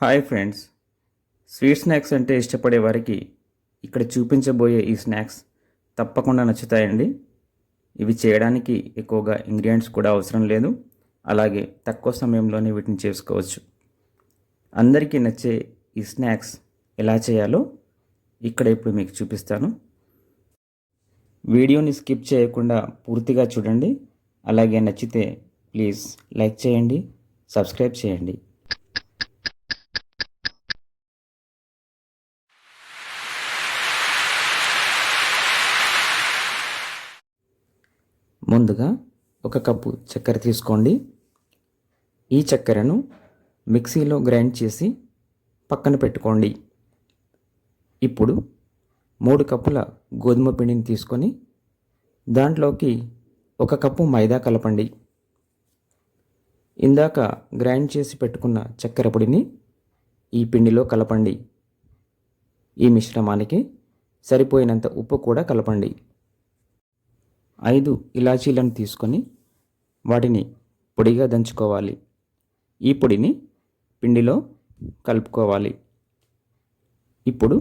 Hi friends, sweet snacks అంటే ఇష్టపడే వారికి ఇక్కడ చూపించబోయే ఈ స్నాక్స్ తప్పకుండా నచ్చుతాయండి. ఇవి చేయడానికి ఎక్కువగా ఇంగ్రీడియంట్స్ కూడా అవసరం లేదు, అలాగే తక్కువ సమయంలోనే వీటిని చేసుకోవచ్చు. అందరికీ నచ్చే ఈ స్నాక్స్ ఎలా చేయాలో ఇక్కడ ఇప్పుడు మీకు చూపిస్తాను. వీడియోని స్కిప్ చేయకుండా పూర్తిగా చూడండి. అలాగే నచ్చితే ప్లీజ్ లైక్ చేయండి, సబ్స్క్రైబ్ చేయండి. ముందుగా ఒక కప్పు చక్కెర తీసుకోండి. ఈ చక్కెరను మిక్సీలో గ్రైండ్ చేసి పక్కన పెట్టుకోండి. ఇప్పుడు 3 కప్పుల గోధుమ పిండిని తీసుకొని దాంట్లోకి 1 కప్పు మైదా కలపండి. ఇందాక గ్రైండ్ చేసి పెట్టుకున్న చక్కెర పొడిని ఈ పిండిలో కలపండి. ఈ మిశ్రమానికి సరిపోయినంత ఉప్పు కూడా కలపండి. 5 ఇలాచీలను తీసుకొని వాటిని పొడిగా దంచుకోవాలి. ఈ పొడిని పిండిలో కలుపుకోవాలి. ఇప్పుడు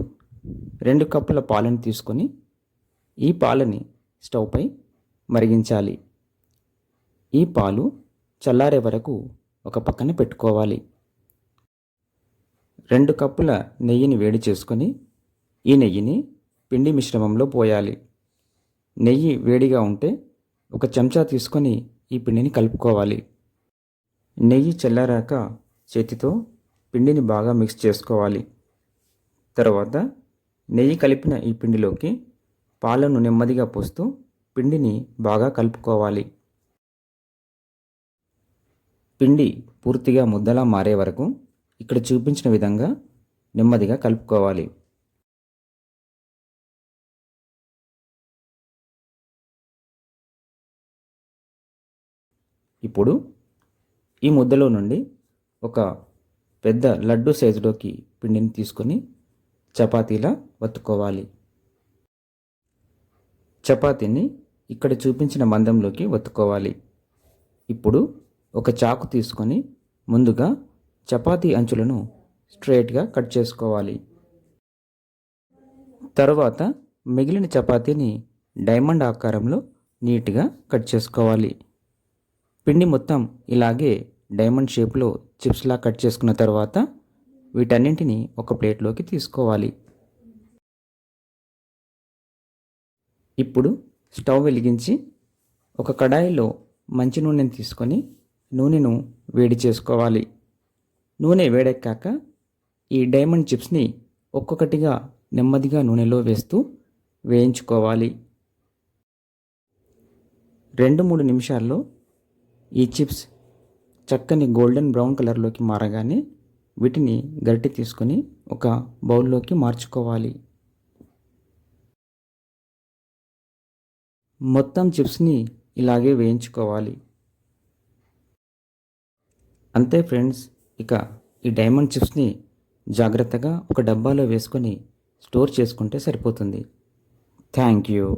2 కప్పుల పాలను తీసుకొని ఈ పాలని స్టవ్పై మరిగించాలి. ఈ పాలు చల్లారే వరకు ఒక పక్కన పెట్టుకోవాలి. 2 కప్పుల నెయ్యిని వేడి చేసుకొని ఈ నెయ్యిని పిండి మిశ్రమంలో పోయాలి. నెయ్యి వేడిగా ఉంటే 1 చెంచా తీసుకొని ఈ పిండిని కలుపుకోవాలి. నెయ్యి చల్లారాక చేతితో పిండిని బాగా మిక్స్ చేసుకోవాలి. తర్వాత నెయ్యి కలిపిన ఈ పిండిలోకి పాలను నెమ్మదిగా పోస్తూ పిండిని బాగా కలుపుకోవాలి. పిండి పూర్తిగా ముద్దలా మారే వరకు ఇక్కడ చూపించిన విధంగా నెమ్మదిగా కలుపుకోవాలి. ఇప్పుడు ఈ ముద్దలో నుండి ఒక పెద్ద లడ్డు సైజులోకి పిండిని తీసుకొని చపాతీలా వత్తుకోవాలి. చపాతీని ఇక్కడ చూపించిన మందంలోకి వత్తుకోవాలి. ఇప్పుడు ఒక చాకు తీసుకొని ముందుగా చపాతీ అంచులను స్ట్రైట్గా కట్ చేసుకోవాలి. తరువాత మిగిలిన చపాతీని డైమండ్ ఆకారంలో నీట్గా కట్ చేసుకోవాలి. పిండి మొత్తం ఇలాగే డైమండ్ షేప్లో చిప్స్లా కట్ చేసుకున్న తర్వాత వీటన్నింటినీ ఒక ప్లేట్లోకి తీసుకోవాలి. ఇప్పుడు స్టవ్ వెలిగించి ఒక కడాయిలో మంచి నూనెను తీసుకొని నూనెను వేడి చేసుకోవాలి. నూనె వేడెక్కాక ఈ డైమండ్ చిప్స్ని ఒక్కొక్కటిగా నెమ్మదిగా నూనెలో వేస్తూ వేయించుకోవాలి. 2-3 నిమిషాల్లో ఈ చిప్స్ చక్కని గోల్డెన్ బ్రౌన్ కలర్లోకి మారగానే వీటిని గరిటె తీసుకొని ఒక బౌల్లోకి మార్చుకోవాలి. మొత్తం చిప్స్ని ఇలాగే వేయించుకోవాలి. అంతే ఫ్రెండ్స్, ఇక ఈ డైమండ్ చిప్స్ని జాగ్రత్తగా ఒక డబ్బాలో వేసుకొని స్టోర్ చేసుకుంటే సరిపోతుంది. Thank you.